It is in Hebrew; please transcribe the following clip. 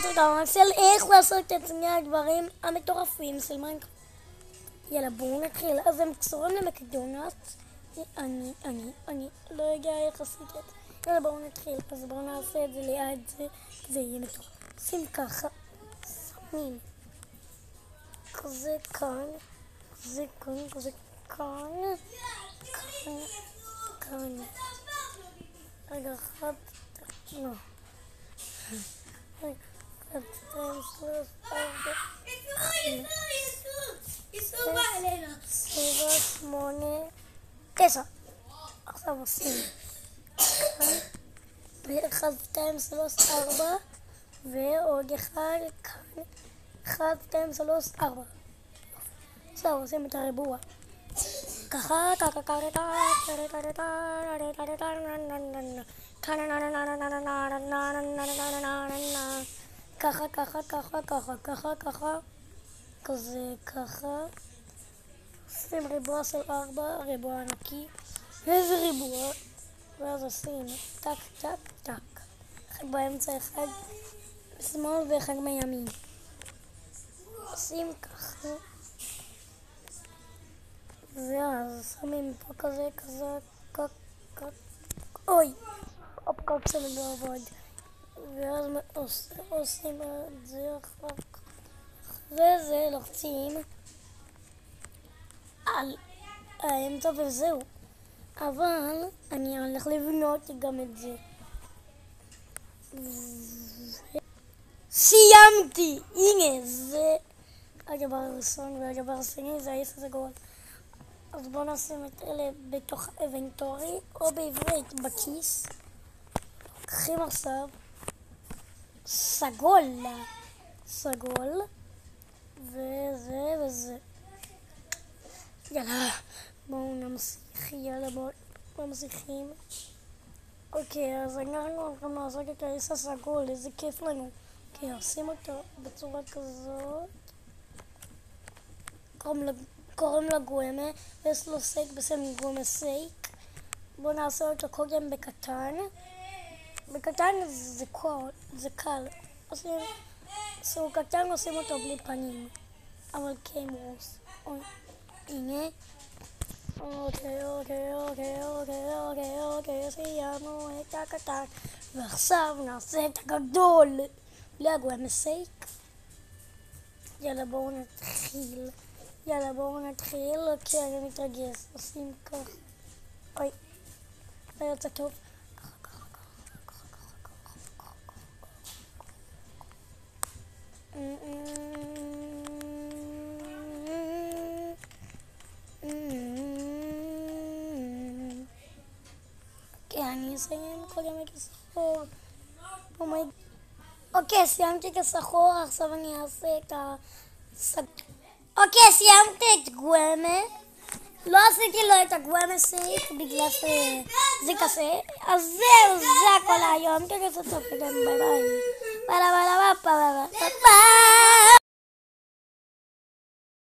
טוטוריאל של איך לעשות את שני הדברים המטורפים של מיינקראפט. יאללה, בואו נתחיל. אז הם קשורים למקדונלדס. אני לא יודע איך עשיתי את זה. יאללה, בואו נתחיל. אז בואו נעשה את זה ליד זה, זה יהיה מטורף. שים ככה, שמים כזה כאן, כזה כאן, כזה כאן, כאן. רגע, אחד, לא. רגע, 1, 2, 3, 4, 7, 8, 9. עכשיו עושים 1, 2, 3, 4 ועוד אחד כאן 1, 2, 3, 4. עכשיו עושים את הריבוע ככה ככה ככה כזה ככה. עושים ריבוע של 4, ריבוע ענקי, איזה ריבוע, ואז עושים טק טק טק, אחד באמצע, אחד בשמאל ואחד מימין. עושים ככה ואז שמים פה כזה כזה אוי, הפקק שלי לא עבוד, ואז עושים את זה אחר כך, וזה לוחצים על האמצע וזהו. אבל אני הולך לבנות גם את זה. סיימתי! הנה זה הדבר הראשון, והדבר השני זה העץ הסגול. אז בואו נשים את אלה בתוך האינבנטורי, או בעברית בכיס. לוקחים עכשיו סגול, וזה וזה. יאללה, בואו נמשיך, יאללה בואו ממשיכים. אוקיי, אז אנחנו הולכים לעשות את העץ הסגול, איזה כיף לנו. אוקיי, עושים אותו בצורה כזאת. קוראים לו גואמה, ויש לו סייק בשם גואמה סייק. בואו נעשה אותו קודם בקטן. בקטן זה קל. עושים קטן, עושים אותו בלי פנים. אבל כן רוס. הנה. אוקיי, סיימנו את הקטן. ועכשיו נעשה את הגדול. בלי הגואמה סייק. יאללה, בואו נתחיל. כי אני מתרגש. עושים כך. אוי, זה יוצא טוב. אני אסיים קודם כסחור. אוקיי, סיימתי כסחור, עכשיו אני אעשה את אוקיי, סיימתי את גואמה. לא עשיתי לו את הגואמה סייק בגלל שזה קשה. אז זהו, זה הכל היום. תודה, ביי ביי. ביי ביי ביי ביי ביי.